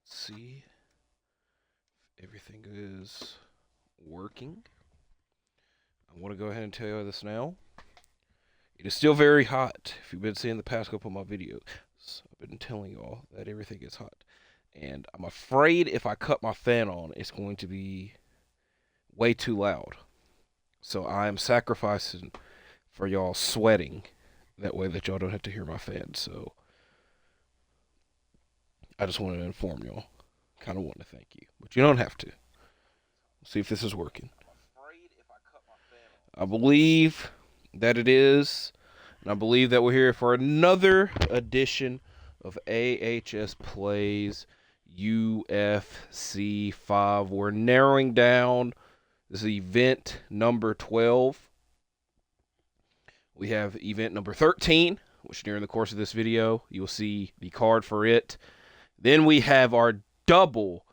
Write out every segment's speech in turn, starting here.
Let's see if everything is working. I want to go ahead and tell you this now. It is still very hot. If you've been seeing the past couple of my videos, I've been telling you all that everything is hot. And I'm afraid if I cut my fan on, it's going to be way too loud. So I am sacrificing for y'all sweating. That way that y'all don't have to hear my fan. So I just wanted to inform y'all. Kind of want to thank you. But you don't have to. See if this is working. I believe that it is. And I believe that we're here for another edition of AHS Plays UFC 5. We're narrowing down. This is event number 12. We have event number 13, which during the course of this video, you'll see the card for it. Then we have our double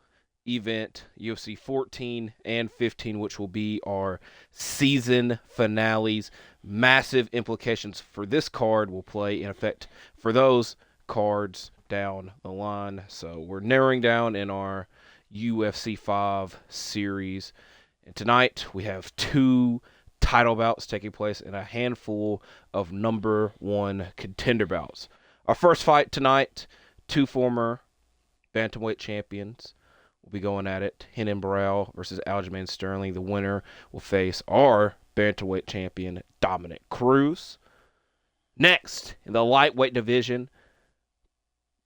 event, UFC 14 and 15, which will be our season finales. Massive implications for this card will play in effect for those cards down the line. So we're narrowing down in our UFC 5 series. And tonight we have two title bouts taking place and a handful of number one contender bouts. Our first fight tonight, two former bantamweight champions will be going at it. Renan Barão versus Aljamain Sterling. The winner will face our bantamweight champion, Dominic Cruz. Next, in the lightweight division,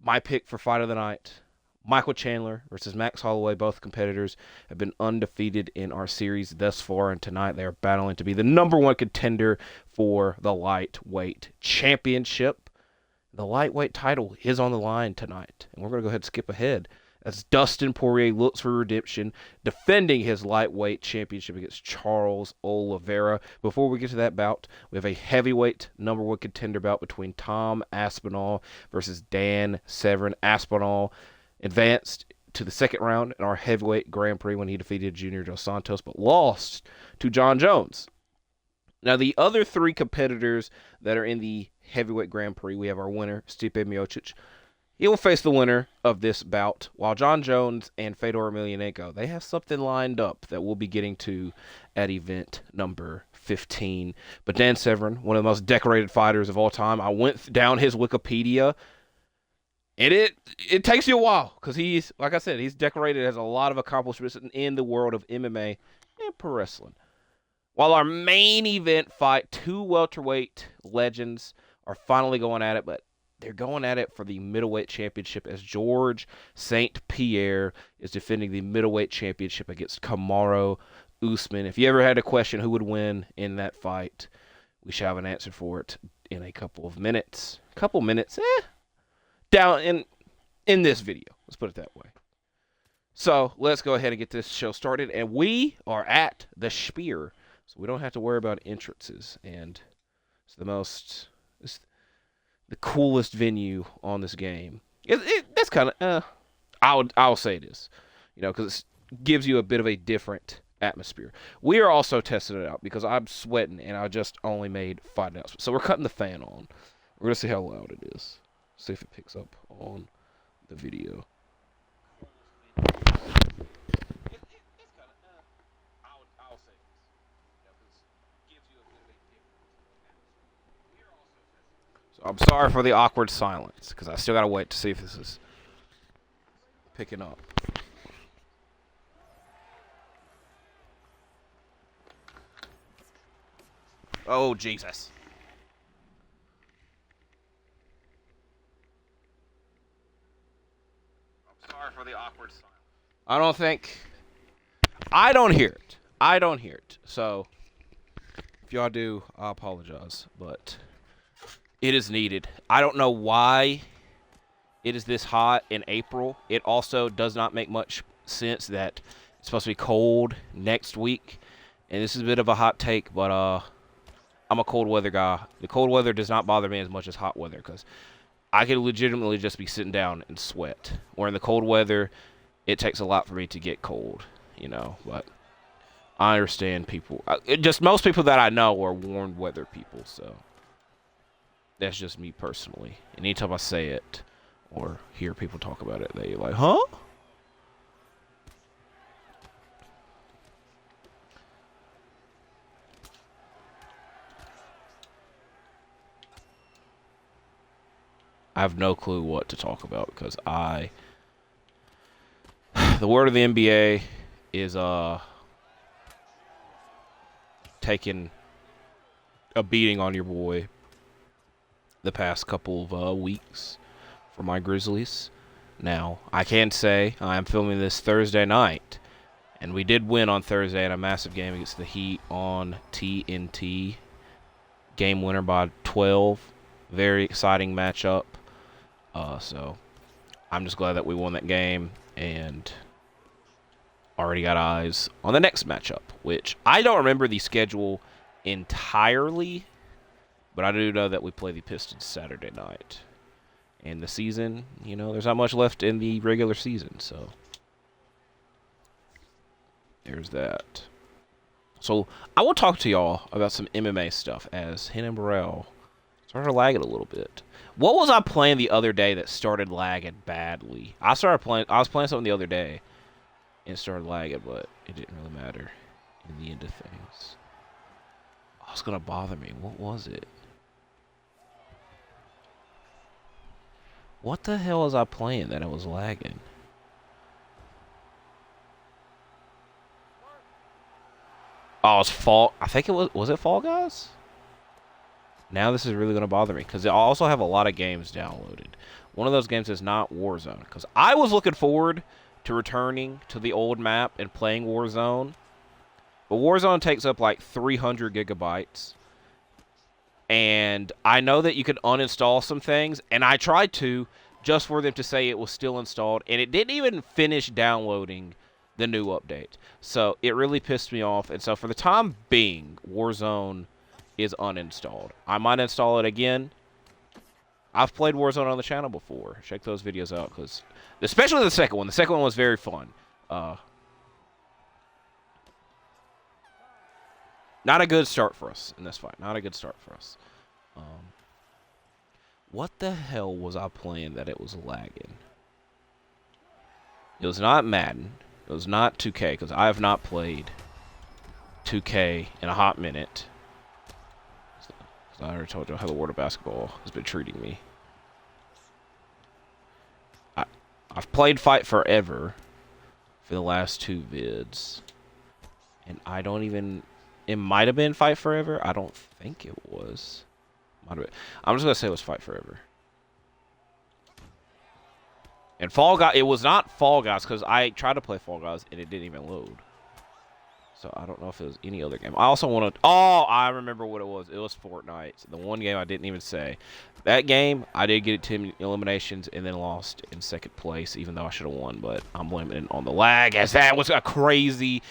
my pick for fight of the night, Michael Chandler versus Max Holloway. Both competitors have been undefeated in our series thus far, and tonight they are battling to be the number one contender for the lightweight championship. The lightweight title is on the line tonight, and we're going to go ahead and skip ahead as Dustin Poirier looks for redemption, defending his lightweight championship against Charles Oliveira. Before we get to that bout, we have a heavyweight number one contender bout between Tom Aspinall versus Dan Severn. Aspinall advanced to the second round in our heavyweight Grand Prix when he defeated Junior Dos Santos, but lost to John Jones. Now, the other three competitors that are in the heavyweight Grand Prix, we have our winner, Stipe Miocic. He will face the winner of this bout, while John Jones and Fedor Emelianenko, they have something lined up that we'll be getting to at event number 15. But Dan Severn, one of the most decorated fighters of all time, I went down his Wikipedia, and it takes you a while, because he's, like I said, he's decorated, has a lot of accomplishments in the world of MMA and pro wrestling. While our main event fight, two welterweight legends are finally going at it, but they're going at it for the middleweight championship as George St. Pierre is defending the middleweight championship against Kamaru Usman. If you ever had a question who would win in that fight, we shall have an answer for it in a couple of minutes. Down in this video. Let's put it that way. So let's go ahead and get this show started. And we are at the Spear, so we don't have to worry about entrances. And it's the coolest venue on this game. That's kind of, I'll say it is, because it gives you a bit of a different atmosphere. We are also testing it out because I'm sweating and I just only made 5 announcements. So we're cutting the fan on. We're going to see how loud it is. See if it picks up on the video. So I'm sorry for the awkward silence, because I still got to wait to see if this is picking up. Oh, Jesus. I'm sorry for the awkward silence. I don't hear it. So, if y'all do, I apologize, but it is needed. I don't know why it is this hot in April. It also does not make much sense that it's supposed to be cold next week. And this is a bit of a hot take, but I'm a cold weather guy. The cold weather does not bother me as much as hot weather, because I could legitimately just be sitting down and sweat. Or in the cold weather, it takes a lot for me to get cold, but I understand people. Just most people that I know are warm weather people, so that's just me personally. And anytime I say it or hear people talk about it, they're like, huh? have no clue what to talk about because the word of the NBA is taking a beating on your boy the past couple of weeks for my Grizzlies. Now, I can say I am filming this Thursday night, and we did win on Thursday in a massive game against the Heat on TNT. Game winner by 12. Very exciting matchup. So I'm just glad that we won that game and already got eyes on the next matchup, which I don't remember the schedule entirely, but I do know that we play the Pistons Saturday night. And the season, you know, there's not much left in the regular season, so there's that. So I want to talk to y'all about some MMA stuff as Hen and Burrell started lagging a little bit. What was I playing the other day that started lagging badly? I was playing something the other day and it started lagging, but it didn't really matter in the end of things. Oh, it's gonna bother me. What was it? What the hell was I playing that I was lagging? Oh, it's Fall. I think it was it Fall Guys? Now this is really going to bother me because I also have a lot of games downloaded. One of those games is not Warzone because I was looking forward to returning to the old map and playing Warzone. But Warzone takes up like 300 gigabytes. And I know that you can uninstall some things, and I tried to just for them to say it was still installed, and it didn't even finish downloading the new update. So it really pissed me off, and so for the time being, Warzone is uninstalled. I might install it again. I've played Warzone on the channel before. Check those videos out, because especially the second one. The second one was very fun. Not a good start for us in this fight. Not a good start for us. What the hell was I playing that it was lagging? It was not Madden. It was not 2K, because I have not played 2K in a hot minute. I already told you how the world of basketball has been treating me. I've played Fight Forever for the last 2 vids. And I don't even... It might have been Fight Forever. I don't think it was. Might have been. I'm just going to say it was Fight Forever. And Fall Guys, it was not Fall Guys because I tried to play Fall Guys and it didn't even load. So I don't know if it was any other game. I also want to... Oh, I remember what it was. It was Fortnite. The one game I didn't even say. That game, I did get it to eliminations and then lost in second place, even though I should have won. But I'm blaming it on the lag, as that was a crazy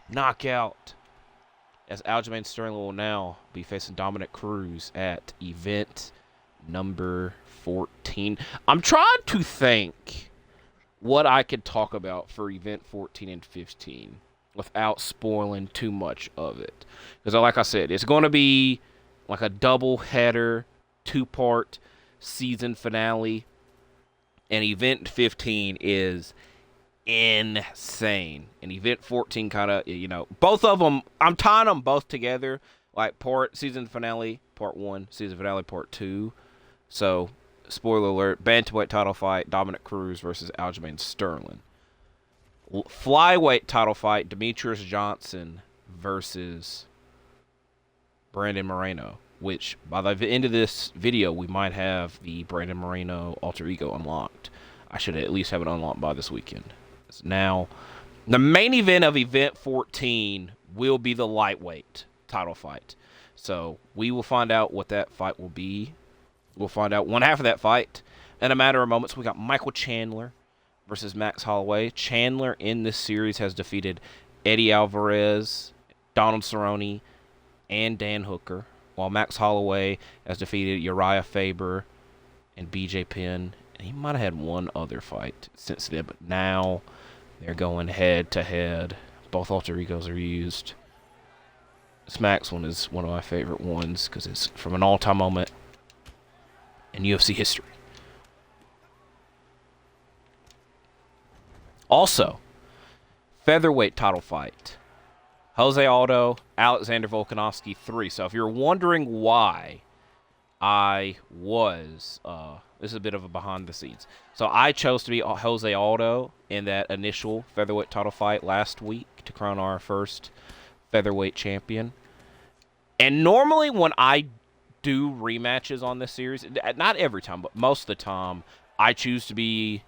knockout. As Aljamain Sterling will now be facing Dominic Cruz at event number 14. I'm trying to think what I could talk about for event 14 and 15 without spoiling too much of it. Because like I said, it's going to be like a double header, 2-part season finale. And event 15 is insane. And event 14 kind of, you know, both of them, I'm tying them both together, like season finale part 1, season finale part 2. So spoiler alert, bantamweight title fight, Dominic Cruz versus Aljamain Sterling. Flyweight title fight, Demetrius Johnson versus Brandon Moreno, which by the end of this video we might have the Brandon Moreno alter ego unlocked. I should at least have it unlocked by this weekend. Now, the main event of event 14 will be the lightweight title fight. So we will find out what that fight will be. We'll find out one half of that fight in a matter of moments. We got Michael Chandler versus Max Holloway. Chandler in this series has defeated Eddie Alvarez, Donald Cerrone, and Dan Hooker, while Max Holloway has defeated Uriah Faber and BJ Penn. And he might have had one other fight since then, but now they're going head-to-head. Both alter egos are used. This Max one is one of my favorite ones because it's from an all-time moment in UFC history. Also, featherweight title fight. Jose Aldo, Alexander Volkanovski 3. So if you're wondering why this is a bit of a behind the scenes. So I chose to be Jose Aldo in that initial featherweight title fight last week to crown our first featherweight champion. And normally when I do rematches on this series, not every time, but most of the time, I choose to be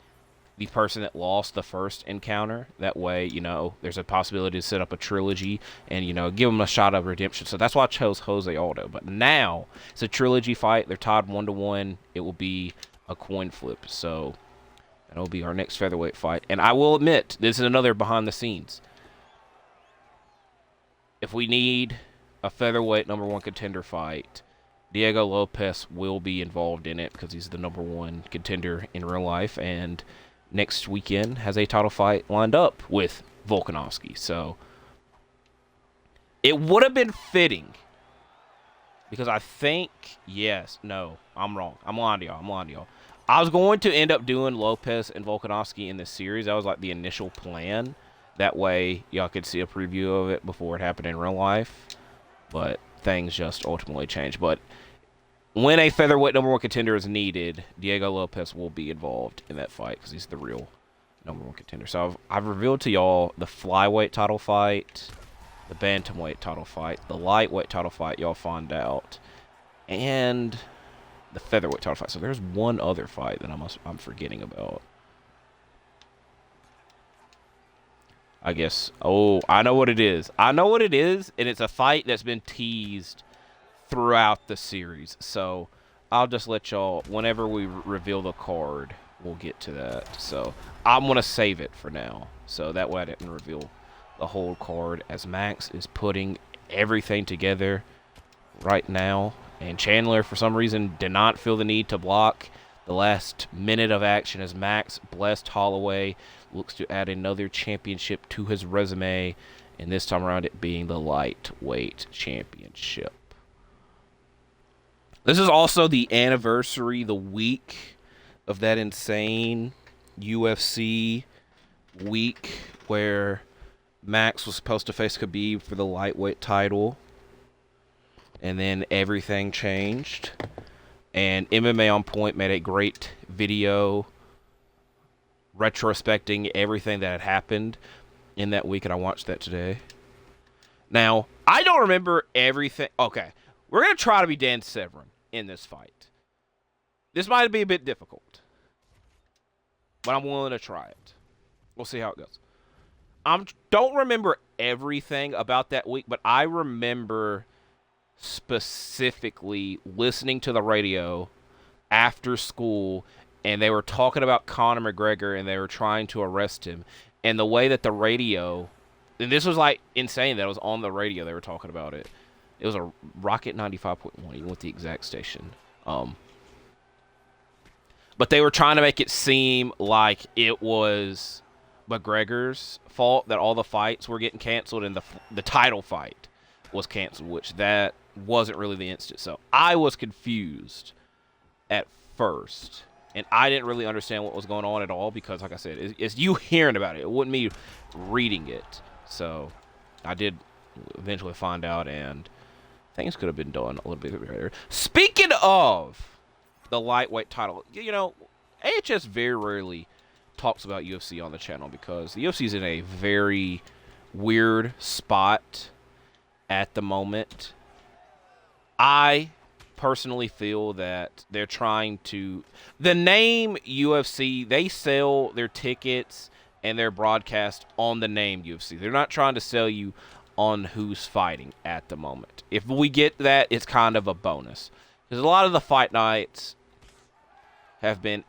the person that lost the first encounter. That way, there's a possibility to set up a trilogy and, give them a shot of redemption. So that's why I chose Jose Aldo. But now it's a trilogy fight. They're tied 1-1. It will be a coin flip. So that'll be our next featherweight fight. And I will admit, this is another behind the scenes. If we need a featherweight number 1 contender fight, Diego Lopez will be involved in it because he's the number 1 contender in real life, and next weekend has a title fight lined up with Volkanovski. So it would have been fitting because I think, I'm wrong. I'm lying to y'all. I was going to end up doing Lopez and Volkanovski in this series. That was like the initial plan. That way y'all could see a preview of it before it happened in real life. But things just ultimately changed. But when a featherweight number 1 contender is needed, Diego Lopez will be involved in that fight because he's the real number 1 contender. So I've revealed to y'all the flyweight title fight, the bantamweight title fight, the lightweight title fight, y'all find out, and the featherweight title fight. So there's one other fight that I'm forgetting about. I guess. Oh, I know what it is. And it's a fight that's been teased throughout the series. So I'll just let y'all, whenever we reveal the card, we'll get to that. So I'm going to save it for now. So that way I didn't reveal the whole card, as Max is putting everything together right now. And Chandler, for some reason, did not feel the need to block the last minute of action as Max blessed Holloway. Looks to add another championship to his resume, and this time around it being the lightweight championship. This is also the anniversary, the week of that insane UFC week where Max was supposed to face Khabib for the lightweight title, and then everything changed. And MMA On Point made a great video retrospecting everything that had happened in that week, and I watched that today. Now, I don't remember everything. Okay, we're going to try to be Dan Severn in this fight. This might be a bit difficult, but I'm willing to try it. We'll see how it goes. I don't remember everything about that week, but I remember specifically listening to the radio after school, and they were talking about Conor McGregor, and they were trying to arrest him. And the way that the radio, and this was like insane that it was on the radio, they were talking about it. It was a Rocket 95.1, even with the exact station. But they were trying to make it seem like it was McGregor's fault that all the fights were getting canceled, and the title fight was canceled, which that wasn't really the instance. So I was confused at first, and I didn't really understand what was going on at all because, like I said, it's you hearing about it. It wasn't me reading it. So I did eventually find out, and things could have been done a little bit better. Speaking of the lightweight title, AHS very rarely talks about UFC on the channel because the UFC is in a very weird spot at the moment. I personally feel that they're trying to, the name UFC, they sell their tickets and their broadcast on the name UFC. They're not trying to sell you on who's fighting at the moment. If we get that, it's kind of a bonus. Because a lot of the fight nights have been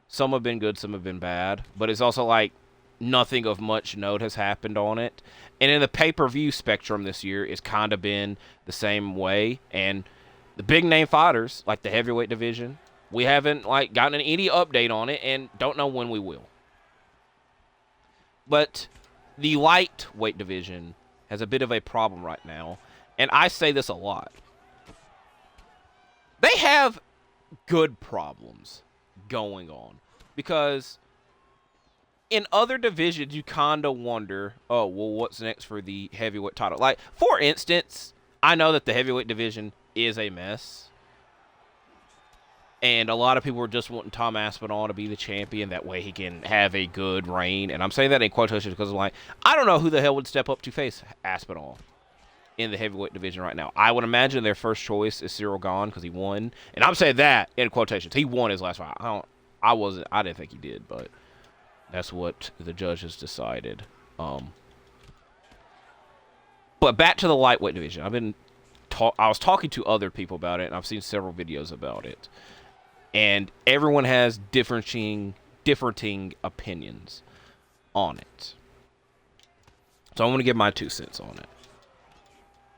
Some have been good, some have been bad. But it's also like nothing of much note has happened on it. And in the pay-per-view spectrum this year, it's kind of been the same way. And the big name fighters, like the heavyweight division, we haven't gotten any update on it and don't know when we will. But the lightweight division has a bit of a problem right now. And I say this a lot. They have good problems going on. Because in other divisions, you kind of wonder, oh, well, what's next for the heavyweight title? Like, for instance, I know that the heavyweight division is a mess. And a lot of people were just wanting Tom Aspinall to be the champion. That way he can have a good reign. And I'm saying that in quotations because, like, I don't know who the hell would step up to face Aspinall in the heavyweight division right now. I would imagine their first choice is Cyril Gahn because he won. And I'm saying that in quotations. He won his last fight. I didn't think he did, but that's what the judges decided. But back to the lightweight division. I was talking to other people about it, and I've seen several videos about it. And everyone has differing opinions on it. So I want to give my 2 cents on it.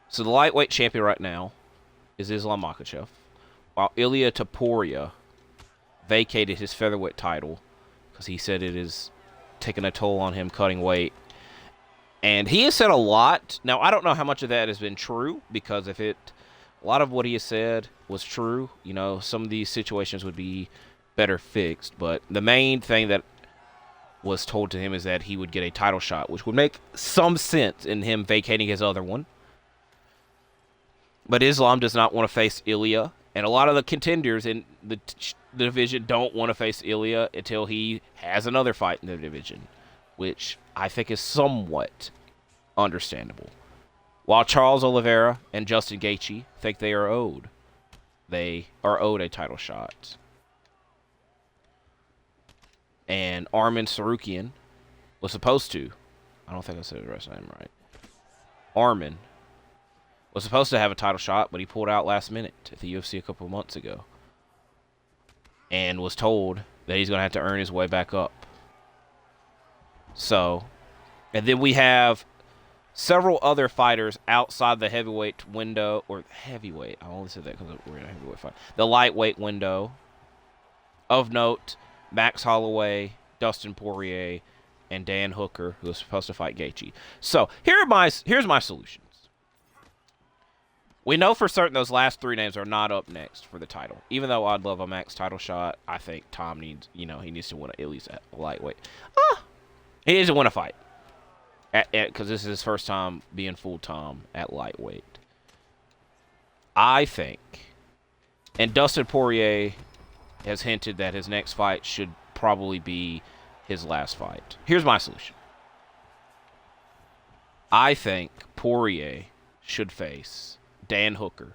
So the lightweight champion right now is Islam Makhachev, while Ilia Topuria vacated his featherweight title because he said it is taking a toll on him cutting weight. And he has said a lot. Now, I don't know how much of that has been true, because a lot of what he has said was true, you know, some of these situations would be better fixed. But the main thing that was told to him is that he would get a title shot, which would make some sense in him vacating his other one. But Islam does not want to face Ilia, and a lot of the contenders in the division don't want to face Ilia until he has another fight in the division, which I think is somewhat understandable. While Charles Oliveira and Justin Gaethje think they are owed a title shot. And Arman Sarukian was supposed to, I don't think I said the rest of his name right. Arman was supposed to have a title shot, but he pulled out last minute at the UFC a couple of months ago. And was told that he's going to have to earn his way back up. So, and then we have several other fighters outside the heavyweight window, or heavyweight, I only said that because we're in a heavyweight fight. The lightweight window. Of note, Max Holloway, Dustin Poirier, and Dan Hooker, who was supposed to fight Gaethje. So, here's my solutions. We know for certain those last 3 names are not up next for the title. Even though I'd love a Max title shot, I think Tom needs, he needs to win at least at lightweight. He needs to win a fight. Because this is his first time being full-time at lightweight. I think, and Dustin Poirier has hinted that his next fight should probably be his last fight. Here's my solution. I think Poirier should face Dan Hooker,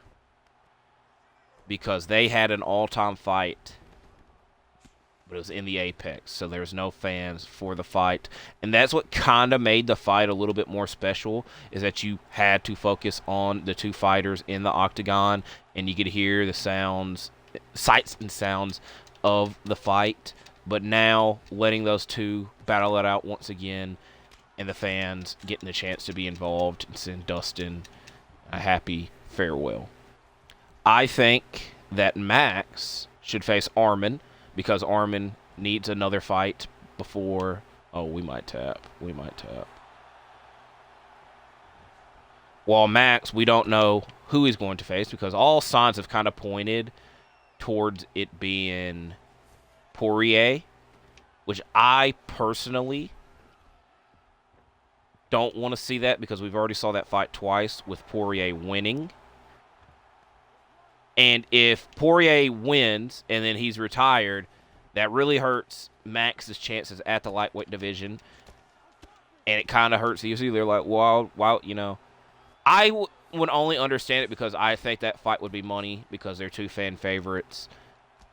because they had an all-time fight, but it was in the Apex, so there was no fans for the fight. And that's what kind of made the fight a little bit more special, is that you had to focus on the 2 fighters in the octagon, and you could hear the sights and sounds of the fight. But now, letting those 2 battle it out once again, and the fans getting the chance to be involved and send Dustin a happy farewell. I think that Max should face Arman, because Arman needs another fight before... Oh, we might tap. While Max, we don't know who he's going to face, because all signs have kind of pointed towards it being Poirier, which I personally don't want to see that, because we've already saw that fight twice with Poirier winning. And if Poirier wins and then he's retired, that really hurts Max's chances at the lightweight division. And it kind of hurts the UFC. They're like, well, I would only understand it because I think that fight would be money, because they're 2 fan favorites.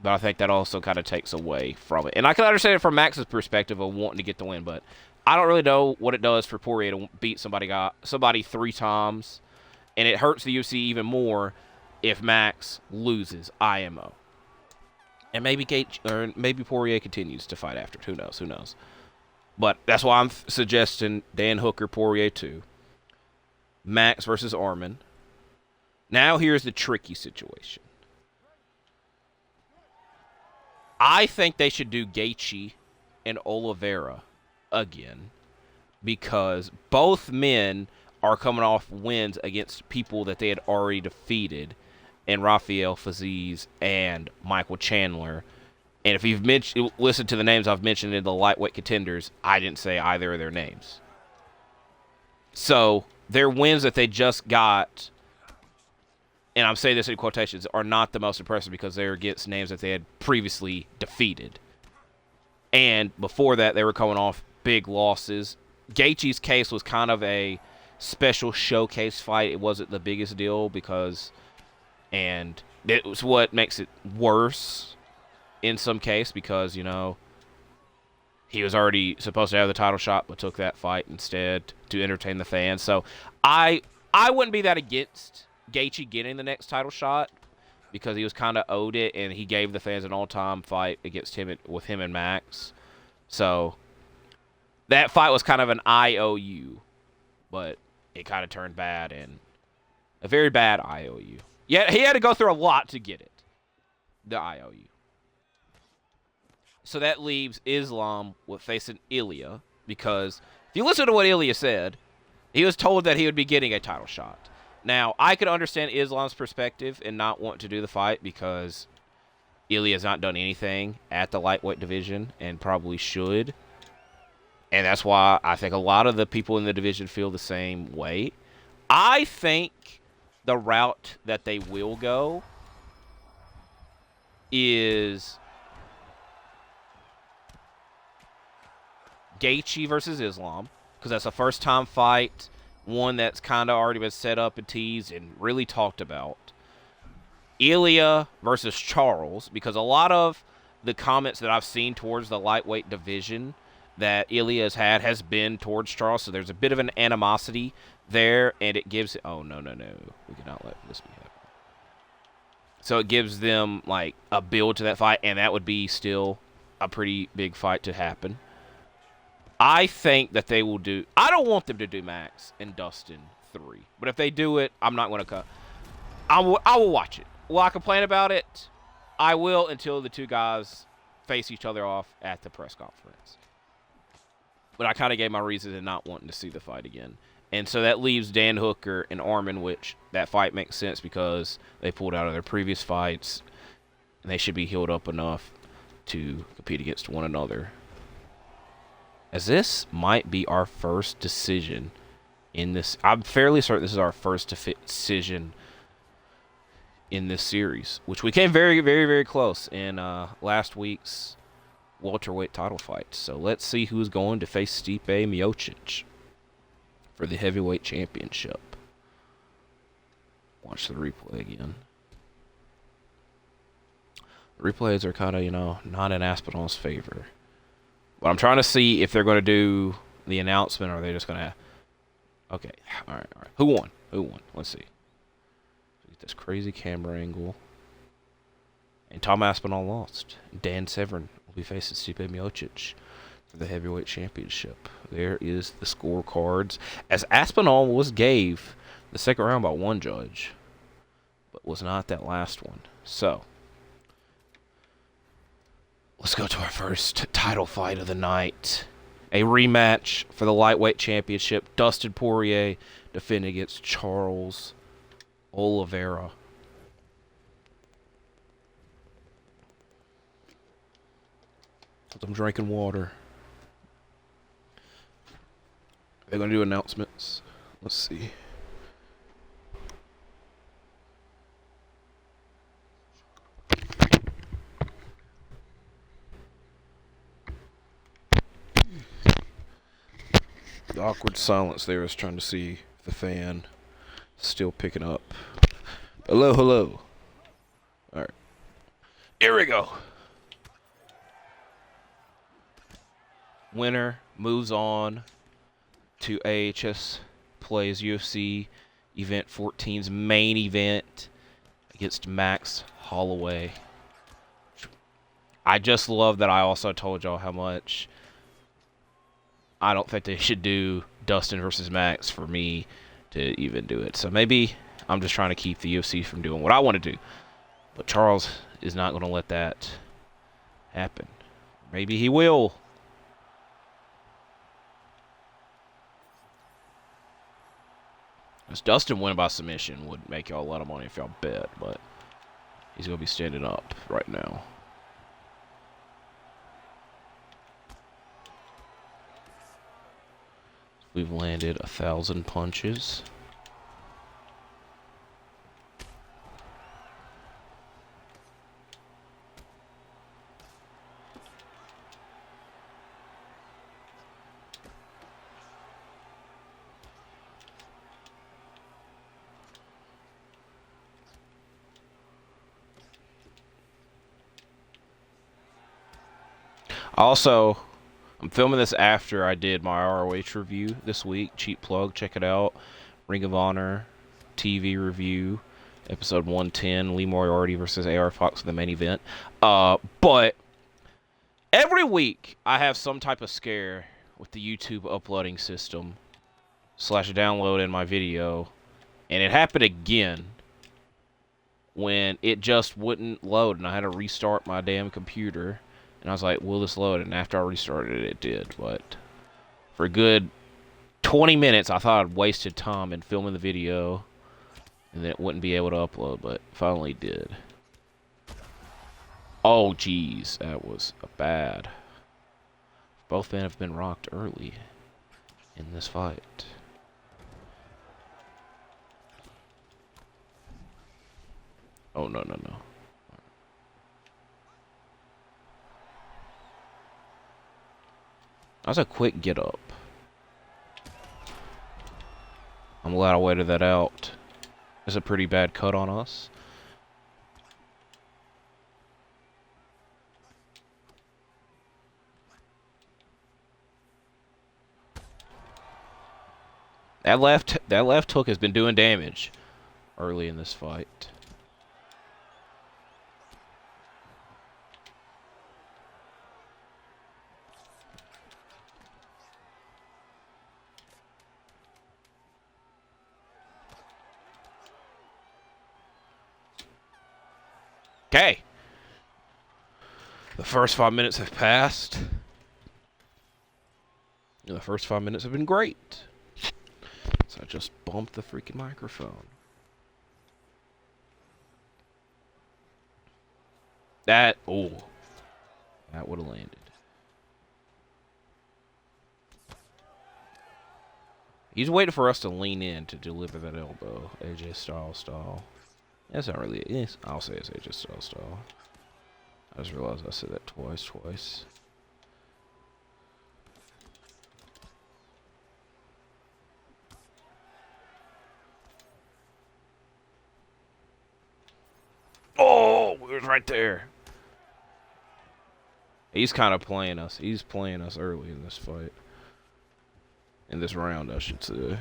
But I think that also kind of takes away from it. And I can understand it from Max's perspective of wanting to get the win, but I don't really know what it does for Poirier to beat somebody 3 times. And it hurts the UFC even more if Max loses IMO. And maybe Poirier continues to fight after. Who knows? But that's why I'm suggesting Dan Hooker, Poirier 2. Max versus Arman. Now here's the tricky situation. I think they should do Gaethje and Oliveira again, because both men are coming off wins against people that they had already defeated, and Rafael Fiziev and Michael Chandler. And if you've listened to the names I've mentioned in the lightweight contenders, I didn't say either of their names. So their wins that they just got and I'm saying this in quotations, are not the most impressive because they're against names that they had previously defeated. And before that, they were coming off big losses. Gaethje's case was kind of a special showcase fight. It wasn't the biggest deal because, and it was what makes it worse in some case because, you know, he was already supposed to have the title shot but took that fight instead to entertain the fans. So I wouldn't be that against Gaethje getting the next title shot because he was kind of owed it, and he gave the fans an all-time fight against him with him and Max. So that fight was kind of an IOU, but it kind of turned bad, and a very bad IOU. Yeah, he had to go through a lot to get it, the IOU. So that leaves Islam with facing Ilya, because if you listen to what Ilya said, he was told that he would be getting a title shot. Now, I could understand Islam's perspective and not want to do the fight because Ilya has not done anything at the lightweight division and probably should. And that's why I think a lot of the people in the division feel the same way. I think the route that they will go is Gaethje versus Islam, because that's a first-time fight, one that's kind of already been set up and teased and really talked about. Ilya versus Charles, because a lot of the comments that I've seen towards the lightweight division that Ilya has been towards Charles, so there's a bit of an animosity there, and it gives... Oh, no. We cannot let this be happening. So it gives them, like, a build to that fight, and that would be still a pretty big fight to happen. I think that they will do... I don't want them to do Max and Dustin 3. But if they do it, I'm not going to cut. I will watch it. Will I complain about it? I will until the two guys face each other off at the press conference. But I kind of gave my reason in not wanting to see the fight again. And so that leaves Dan Hooker and Armin, which that fight makes sense because they pulled out of their previous fights. And they should be healed up enough to compete against one another. As this might be our first decision in this. I'm fairly certain this is our first decision in this series, which we came very, very, very close in last week's welterweight title fight. So let's see who's going to face Stipe Miocic for the heavyweight championship. Watch the replay again. The replays are kind of, you know, not in Aspinall's favor. But I'm trying to see if they're going to do the announcement or are they just going to... Okay, all right. Who won? Let's see. Get this crazy camera angle. And Tom Aspinall lost. Dan Severn will be facing Stipe Miocic for the heavyweight championship. There is the scorecards. As Aspinall gave the second round by one judge, but was not that last one. So... let's go to our first title fight of the night. A rematch for the lightweight championship. Dustin Poirier defending against Charles Oliveira. I'm drinking water. They're going to do announcements. Let's see. The awkward silence there is trying to see if the fan is still picking up. Hello. Alright. Here we go. Winner moves on to AHS, plays UFC Event 14's main event against Max Holloway. I just love that I also told y'all how much I don't think they should do Dustin versus Max for me to even do it. So maybe I'm just trying to keep the UFC from doing what I want to do. But Charles is not going to let that happen. Maybe he will. As Dustin win by submission would make y'all a lot of money if y'all bet, but he's going to be standing up right now. We've landed 1,000 punches. Also, I'm filming this after I did my ROH review this week. Cheap plug, check it out. Ring of Honor TV review, episode 110, Lee Moriarty versus AR Fox in the main event. But every week I have some type of scare with the YouTube uploading system / download in my video, and it happened again when it just wouldn't load, and I had to restart my damn computer. And I was like, will this load? And after I restarted it, it did. But for a good 20 minutes, I thought I'd wasted time in filming the video, and then it wouldn't be able to upload, but finally did. Oh, geez, that was a bad. Both men have been rocked early in this fight. Oh, no, no, no. That was a quick get up. I'm glad I waited that out. It's a pretty bad cut on us. That left hook has been doing damage early in this fight. Okay. The first 5 minutes have passed. And the first 5 minutes have been great. So I just bumped the freaking microphone. That would have landed. He's waiting for us to lean in to deliver that elbow. AJ style. That's not really it. I'll say it's AJ style. I just realized I said that twice. Oh, it was right there. He's kind of playing us. He's playing us early in this fight. In this round, I should say.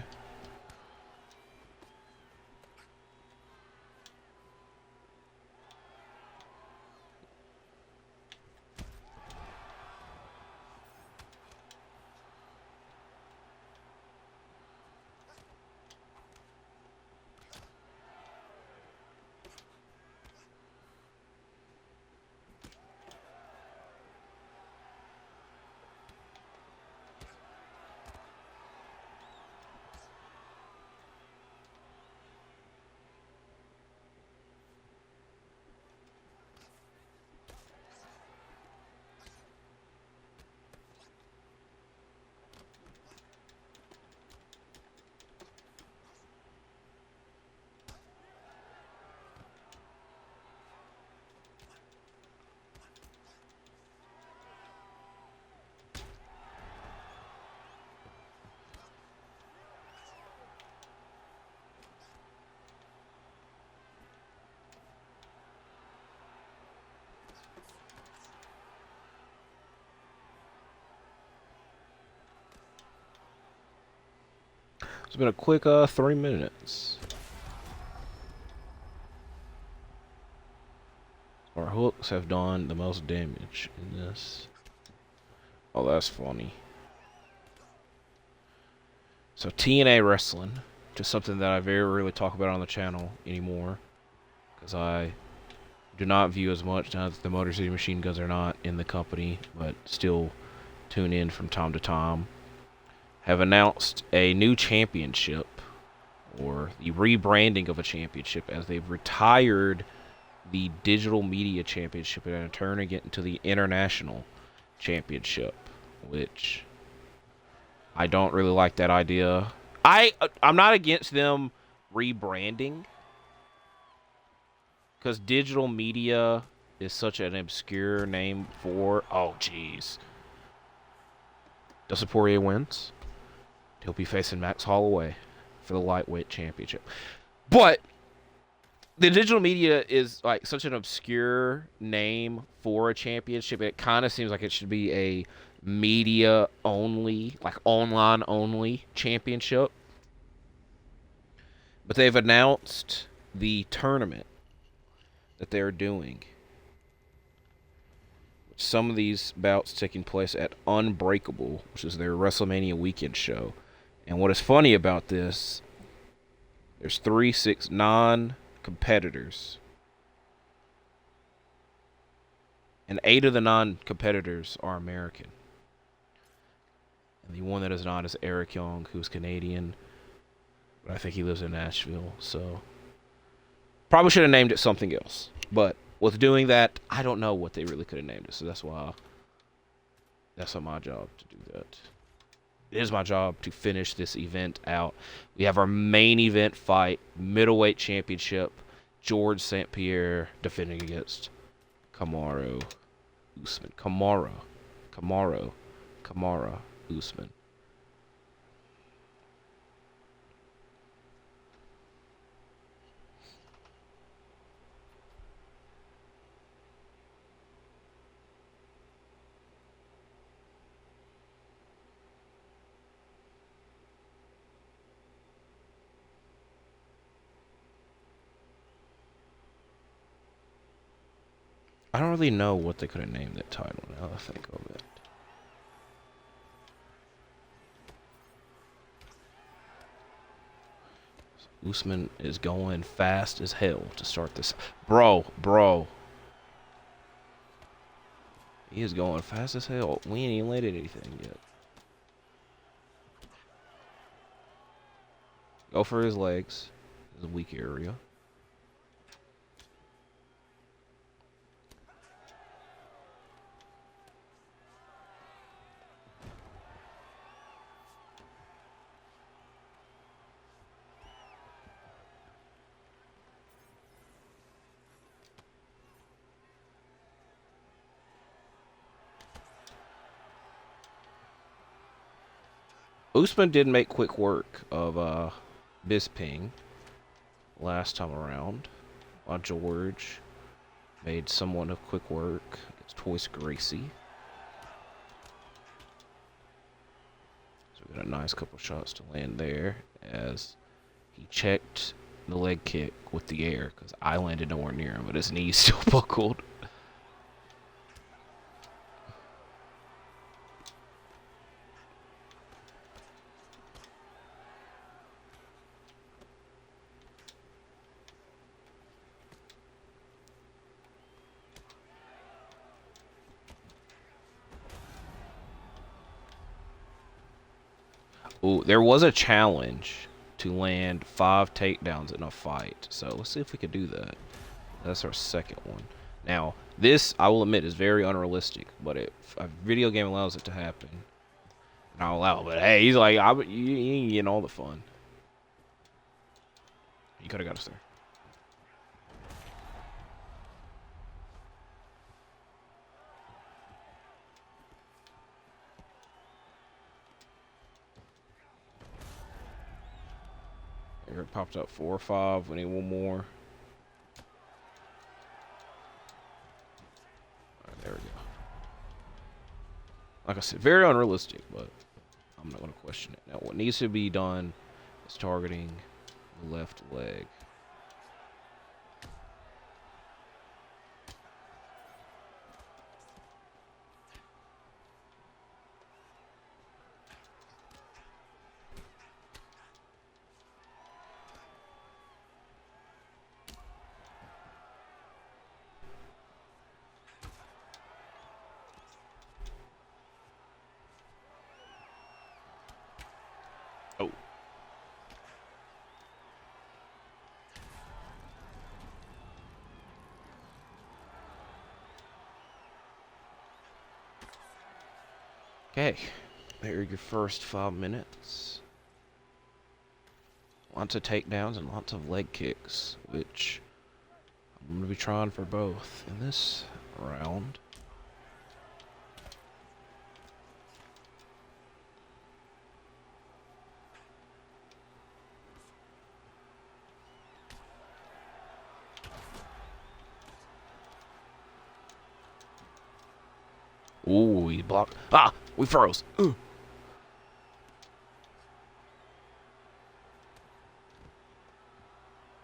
It's been a quick 3 minutes. Our hooks have done the most damage in this. Oh, that's funny. So TNA wrestling, just something that I very rarely talk about on the channel anymore, because I do not view as much now that the Motor City Machine Guns are not in the company, but still tune in from time to time. Have announced a new championship, or the rebranding of a championship, as they've retired the Digital Media Championship and are turning it into the International Championship, which I don't really like that idea. I'm not against them rebranding, because Digital Media is such an obscure name for... Oh, jeez. Dustin Poirier wins. He'll be facing Max Holloway for the lightweight championship. But the digital media is like such an obscure name for a championship. It kind of seems like it should be a media only, like online only championship. But they've announced the tournament that they're doing. Some of these bouts taking place at Unbreakable, which is their WrestleMania weekend show. And what is funny about this, there's 3, 6, 9 competitors. And 8 of the 9 competitors are American. And the one that is not is Eric Young, who's Canadian. But I think he lives in Nashville, so probably should have named it something else. But with doing that, I don't know what they really could have named it, so that's why that's not my job to do that. It is my job to finish this event out. We have our main event fight, middleweight championship. George St. Pierre defending against Kamaru Usman. Kamaru Usman. I don't really know what they could have named that title now that I think of it. Usman is going fast as hell to start this. Bro. He is going fast as hell. We ain't even landed anything yet. Go for his legs. His weak area. Usman did make quick work of Bisping last time around. George made somewhat of quick work against Royce Gracie. So we got a nice couple shots to land there as he checked the leg kick with the air because I landed nowhere near him, but his knees still buckled. Ooh, there was a challenge to land 5 takedowns in a fight. So let's see if we can do that. That's our second one. Now, this, I will admit, is very unrealistic, but if a video game allows it to happen, I'll allow it. But hey, he's like, you ain't getting all the fun. You could have got us there. Here it popped up 4 or 5. We need one more. Alright, there we go. Like I said, very unrealistic, but I'm not going to question it. Now, what needs to be done is targeting the left leg. Oh. Okay. There are your first 5 minutes. Lots of takedowns and lots of leg kicks, which I'm going to be trying for both in this round. Ooh, he blocked. Ah, we froze.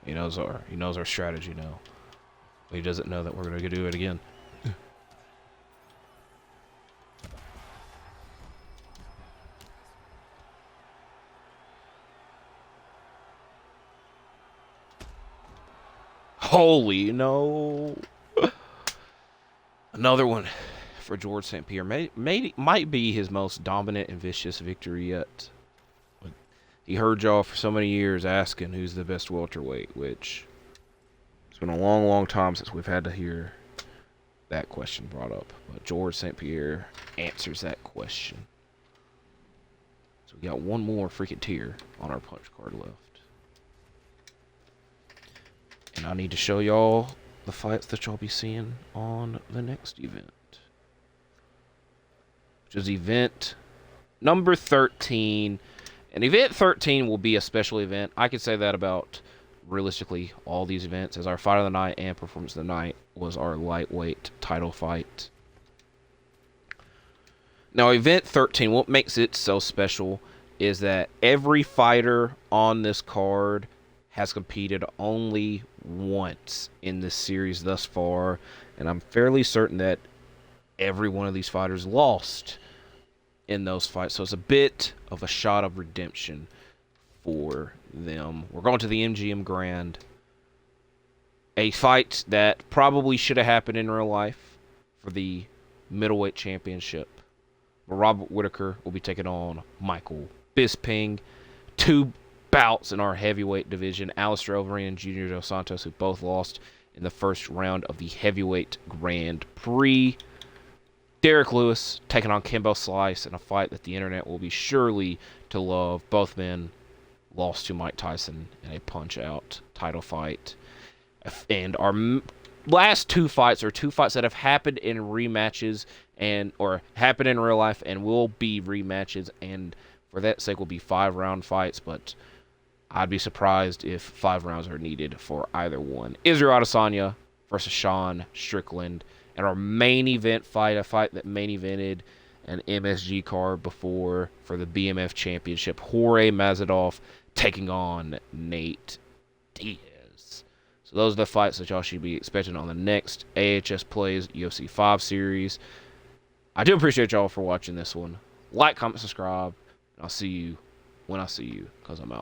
He knows our strategy now. He doesn't know that we're gonna do it again. Holy no! Another one for George St. Pierre. Might be his most dominant and vicious victory yet. He heard y'all for so many years asking who's the best welterweight, which it's been a long, long time since we've had to hear that question brought up. But George St. Pierre answers that question. So we got one more freaking tier on our punch card left. And I need to show y'all the fights that y'all be seeing on the next event. Which is event number 13. And event 13 will be a special event. I could say that about, realistically, all these events, as our fight of the night and performance of the night was our lightweight title fight. Now, event 13, what makes it so special is that every fighter on this card has competed only once in this series thus far, and I'm fairly certain that every one of these fighters lost in those fights, so it's a bit of a shot of redemption for them. We're going to the MGM Grand, a fight that probably should have happened in real life for the middleweight championship. But Robert Whitaker will be taking on Michael Bisping. 2 bouts in our heavyweight division. Alistair Overeem and Junior Dos Santos, who both lost in the first round of the heavyweight Grand Prix. Derek Lewis taking on Kimbo Slice in a fight that the internet will be surely to love. Both men lost to Mike Tyson in a punch-out title fight. And our last 2 fights are 2 fights that have happened in rematches or happened in real life and will be rematches, and for that sake will be 5-round fights, but I'd be surprised if 5 rounds are needed for either one. Israel Adesanya versus Sean Strickland. And our main event fight, a fight that main evented an MSG card before for the BMF Championship. Jorge Masvidal taking on Nate Diaz. So those are the fights that y'all should be expecting on the next AHS Plays UFC 5 series. I do appreciate y'all for watching this one. Like, comment, subscribe. And I'll see you when I see you, because I'm out.